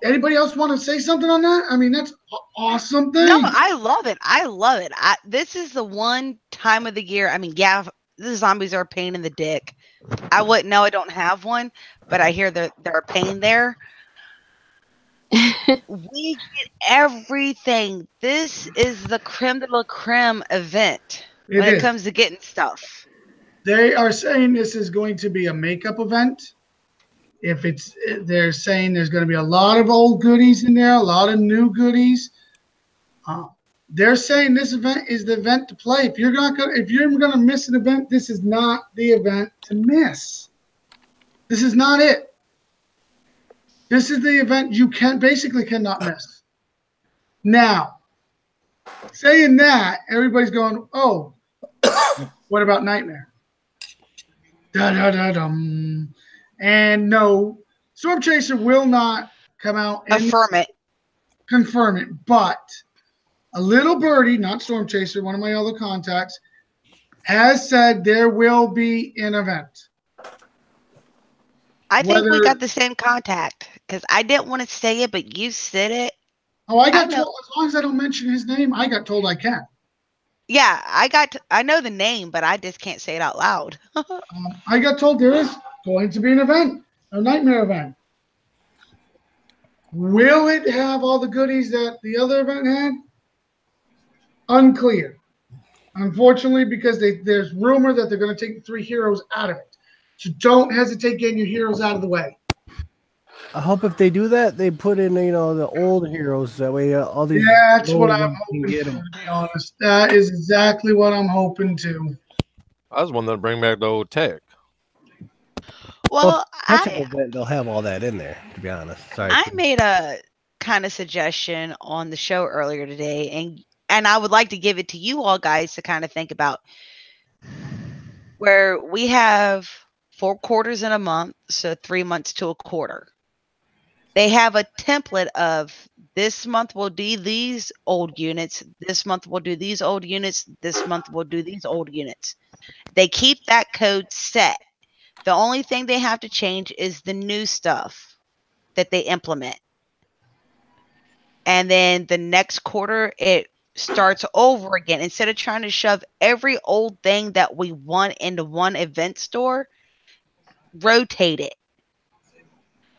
Anybody else want to say something on that? I mean, that's an awesome thing. No, I love it. I love it. This is the one time of the year. I mean, yeah, the zombies are a pain in the dick. I wouldn't know. I don't have one, but I hear they're a pain there. We get everything. This is the creme de la creme event when it comes to getting stuff. They are saying this is going to be a makeup event. They're saying there's going to be a lot of old goodies in there, a lot of new goodies. They're saying this event is the event to play. If you're going to miss an event, this is not the event to miss. This is not it. This is the event you basically cannot miss. Now, saying that, everybody's going, oh, what about Nightmare? Da-da-da-dum. And no, Storm Chaser will not come out and confirm it. But a little birdie, not Storm Chaser, one of my other contacts, has said there will be an event. I think we got the same contact because I didn't want to say it, but you said it. Oh, I got told, as long as I don't mention his name, I got told I can. Yeah, I know the name, but I just can't say it out loud. I got told there is going to be an event, a Nightmare event. Will it have all the goodies that the other event had? Unclear. Unfortunately, because there's rumor that they're going to take the 3 heroes out of it. So don't hesitate getting your heroes out of the way. I hope if they do that, they put in, the old heroes. That way all these... Yeah, that's what I'm hoping for, to be honest. That is exactly what I'm hoping to. I was wanting to bring back the old tech. Well, they'll have all that in there, to be honest. Sorry. I made a kind of suggestion on the show earlier today, and I would like to give it to you all guys to kind of think about, where we have 4 quarters in a month, so 3 months to a quarter. They have a template of this month we'll do these old units, this month we'll do these old units, this month we'll do these old units. They keep that code set. The only thing they have to change is the new stuff that they implement. And then the next quarter, it starts over again. Instead of trying to shove every old thing that we want into one event store, rotate it.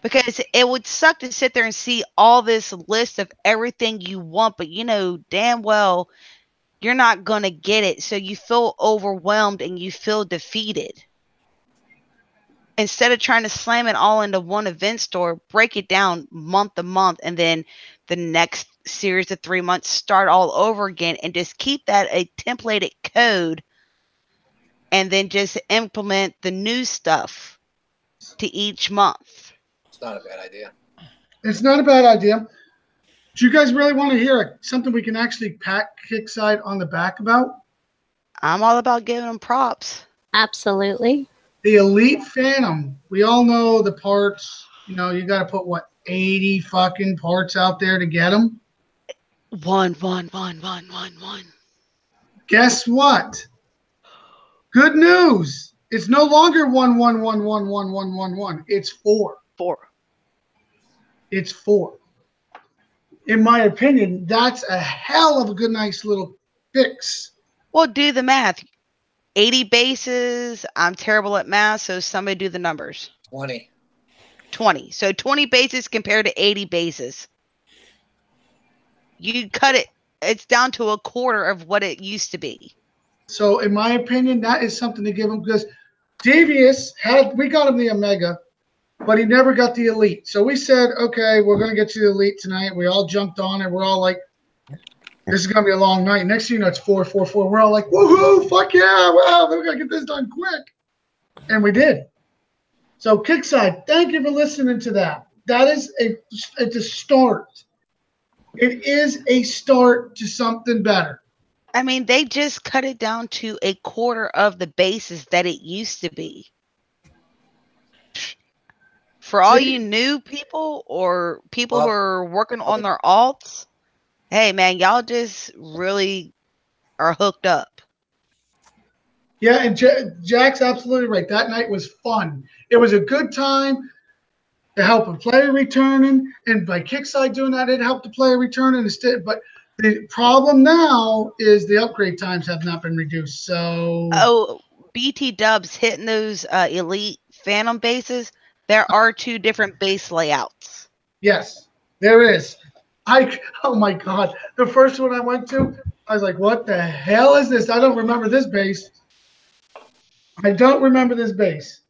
Because it would suck to sit there and see all this list of everything you want, but you know damn well you're not going to get it. So you feel overwhelmed and you feel defeated. Instead of trying to slam it all into one event store, break it down month to month. And then the next series of 3 months, start all over again, and just keep that a templated code, and then just implement the new stuff to each month. It's not a bad idea. It's not a bad idea. Do you guys really want to hear something we can actually pat Kickside on the back about? I'm all about giving them props. Absolutely. The Elite Phantom. We all know the parts. You know, you got to put, what, 80 fucking parts out there to get them? One. Guess what? Good news. It's no longer 1. It's 4. 4. It's 4. In my opinion, that's a hell of a good, nice little fix. Well, do the math. 80 bases. I'm terrible at math, so somebody do the numbers. 20. 20. So 20 bases compared to 80 bases. You cut it. It's down to a quarter of what it used to be. So, in my opinion, that is something to give him, because Devious we got him the Omega, but he never got the Elite. So we said, okay, we're going to get you the Elite tonight. We all jumped on it. We're all like, this is going to be a long night. Next thing you know, it's 4. We're all like, woohoo, fuck yeah, wow, we're going to get this done quick. And we did. So, Kickside, thank you for listening to that. That is it's a start. It is a start to something better. I mean, they just cut it down to a quarter of the bases that it used to be. For all you new people or people who are working on their alts, hey, man, y'all just really are hooked up. Yeah, and Jack's absolutely right. That night was fun. It was a good time to help a player returning, and by Kickside doing that, it helped the player returning instead. But the problem now is the upgrade times have not been reduced. So, BT Dubs hitting those Elite Phantom bases. There are 2 different base layouts. Yes, there is. Oh my God, the first one I went to, I was like, "What the hell is this? I don't remember this base. I don't remember this base."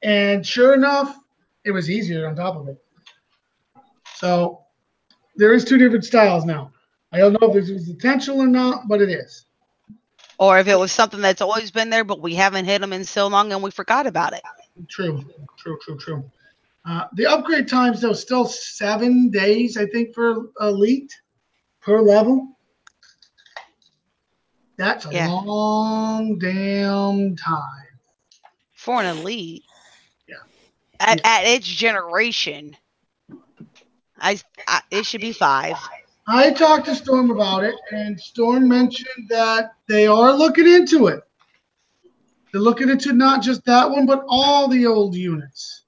And sure enough, it was easier on top of it. So there is 2 different styles now. I don't know if this was intentional or not, but it is. Or if it was something that's always been there, but we haven't hit them in so long and we forgot about it. True. The upgrade times, though, still 7 days, I think, for Elite per level. That's a long damn time. For an Elite. Yeah. At its generation, it should be 5. I talked to Storm about it, and Storm mentioned that they are looking into it. They're looking into not just that one, but all the old units.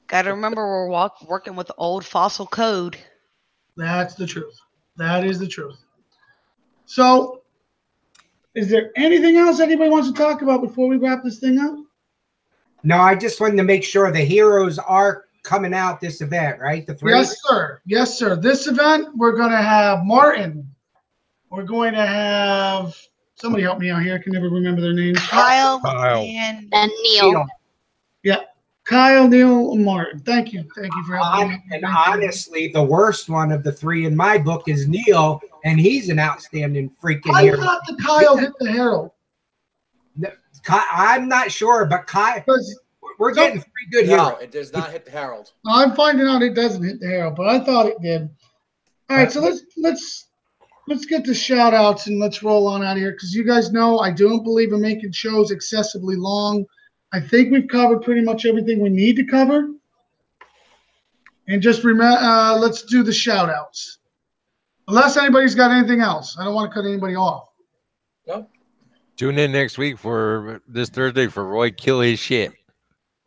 Got to remember, we're working with old fossil code. That's the truth. That is the truth. So, is there anything else anybody wants to talk about before we wrap this thing up? No, I just wanted to make sure the heroes are coming out this event, right? The 3? Yes, sir. Yes, sir. This event, we're going to have Martin. We're going to have somebody help me out here. I can never remember their names. Kyle. And Neil. Yeah. Kyle, Neil, and Martin. Thank you. Thank you for helping me. And honestly, the worst one of the 3 in my book is Neil, and he's an outstanding freaking I hero. thought the Kyle hit the Herald. I'm not sure, but Kyle, we're getting 3 good No, heroes. it does not hit the Herald. I'm finding out it doesn't hit the Herald, but I thought it did. All right, so let's get the shout outs and let's roll on out of here, because you guys know I don't believe in making shows excessively long. I think we've covered pretty much everything we need to cover. And just remember, let's do the shout outs. Unless anybody's got anything else. I don't want to cut anybody off. No. Tune in next week for this Thursday for Roy Kill His Shit.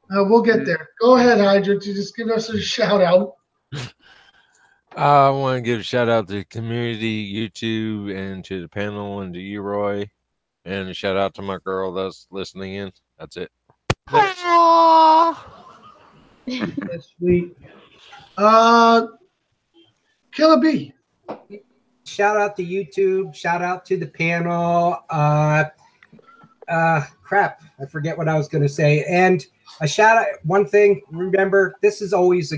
We'll get there. Go ahead, Hydra, to just give us a shout out. I want to give a shout out to the community, YouTube, and to the panel, and to you, Roy. And a shout out to my girl that's listening in. That's it. That's sweet. Killer B. Shout out to YouTube. Shout out to the panel. Crap. I forget what I was going to say. And a shout out. One thing. Remember, this is always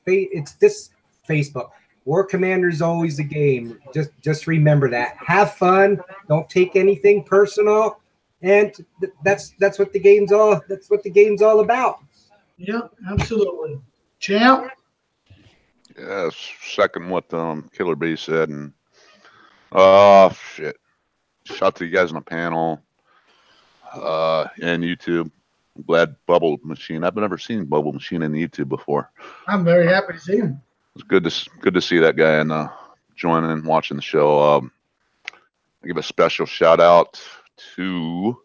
it's this Facebook. War Commander is always a game. Just remember that. Have fun. Don't take anything personal, and that's what the game's all. That's what the game's all about. Yeah, absolutely. Champ. Yeah, second what Killer B said, and shit. Shout out to you guys on the panel, and YouTube. I'm glad Bubble Machine. I've never seen Bubble Machine in YouTube before. I'm very happy to see him. It's good to see that guy and joining and watching the show. I give a special shout out to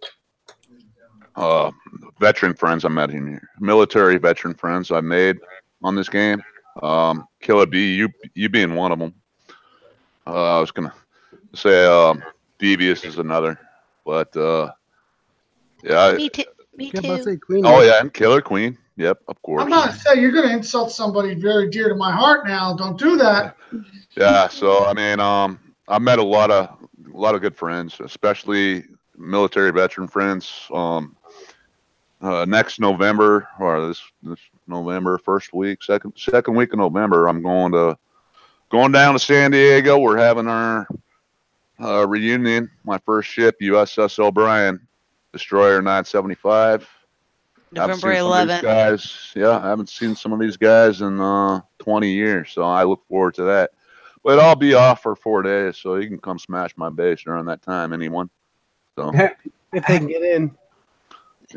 veteran friends I met in here, military veteran friends I made on this game. Killer B, you being one of them. I was gonna say Devious is another, but yeah. Me too. Me Yeah, about to too. say Queen. Oh yeah, and Killer Queen. Yep, of course. I'm about to say you're going to insult somebody very dear to my heart now. Don't do that. Yeah, so I mean, I met a lot of good friends, especially military veteran friends. Next November or this November, first week, second week of November, I'm going down to San Diego. We're having our reunion. My first ship, USS O'Brien, Destroyer 975. November 11th. I haven't seen some of these guys in 20 years, so I look forward to that. But I'll be off for 4 days, so you can come smash my base during that time, anyone. So If they can get in.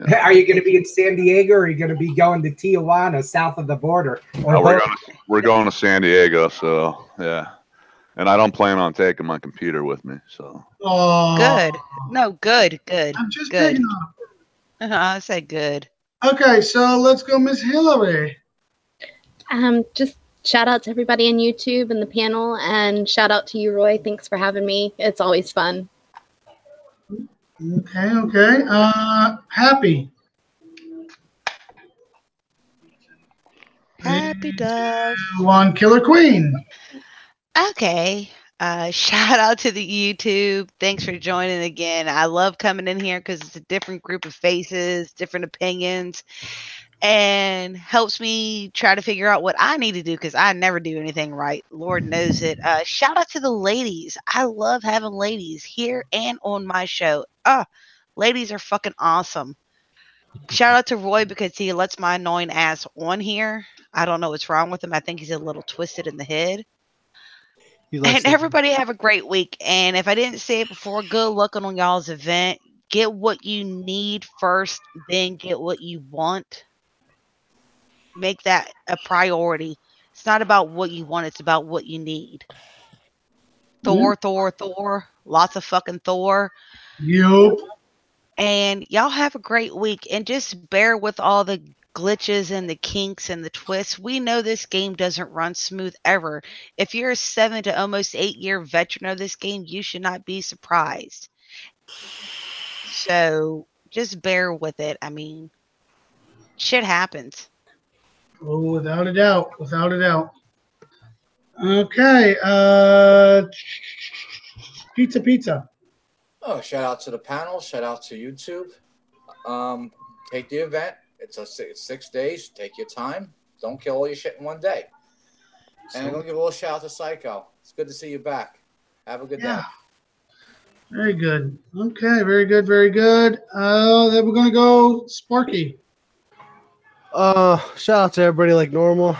Yeah. Are you going to be in San Diego, or are you going to be going to Tijuana, south of the border? Or we're going to San Diego, so yeah. And I don't plan on taking my computer with me, so. Oh, Good. No, good. I'm just Good. picking up. I said good. Okay, so let's go, Miss Hillary. Just shout out to everybody on YouTube and the panel, and shout out to you, Roy. Thanks for having me. It's always fun. Okay. Happy. Happy Dove. One Killer Queen. Okay. Shout out to the YouTube. Thanks for joining again. I love coming in here because it's a different group of faces, different opinions, and helps me try to figure out what I need to do because I never do anything right. Lord knows it. Shout out to the ladies. I love having ladies here and on my show. Ladies are fucking awesome. Shout out to Roy because he lets my annoying ass on here. I don't know what's wrong with him. I think he's a little twisted in the head. And everybody have a great week. And if I didn't say it before, good luck on y'all's event. Get what you need first, then get what you want. Make that a priority. It's not about what you want, it's about what you need. Thor. Lots of fucking Thor. Yup. And y'all have a great week. And just bear with all the glitches and the kinks and the twists. We know this game doesn't run smooth ever. If you're a 7 to almost 8 year veteran of this game, you should not be surprised. So just bear with it. I mean, shit happens. Oh, without a doubt. Okay. Pizza. Oh, shout out to the panel. Shout out to YouTube. Take the event. It's 6 days. Take your time. Don't kill all your shit in one day. And I'm going to give a little shout out to Psycho. It's good to see you back. Have a good day. Very good. Okay, very good. Then we're going to go Sparky. Shout out to everybody like normal.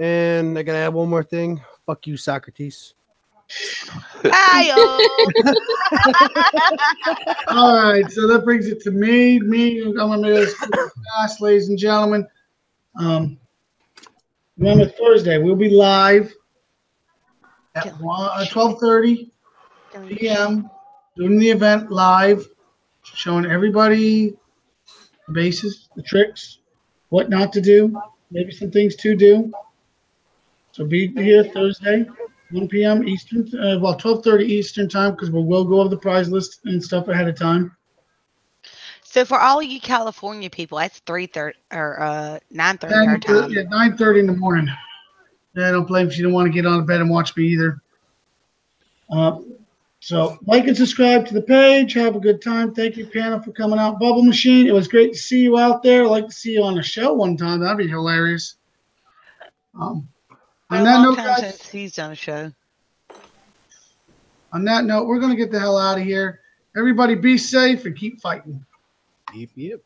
And I gotta add one more thing. Fuck you, Socrates. Hi, All right, so that brings it to me. I'm going to make this fast, ladies and gentlemen. Remember, Thursday, we'll be live at 12:30 p.m. doing the event live, showing everybody the bases, the tricks, what not to do, maybe some things to do. So be here Thursday, 1 p.m. Eastern, 12:30 Eastern time, because we will go over the prize list and stuff ahead of time. So for all you California people, that's 3:30 or 9:30 our time. Yeah, 9:30 in the morning. Yeah, I don't blame if you don't want to get on bed and watch me either. So like and subscribe to the page. Have a good time. Thank you, Piano, for coming out. Bubble Machine, it was great to see you out there. I'd like to see you on a show one time. That'd be hilarious. Been On a that long note, time guys, since he's done a show. on that note, we're going to get the hell out of here. Everybody be safe and keep fighting. Yep, yep.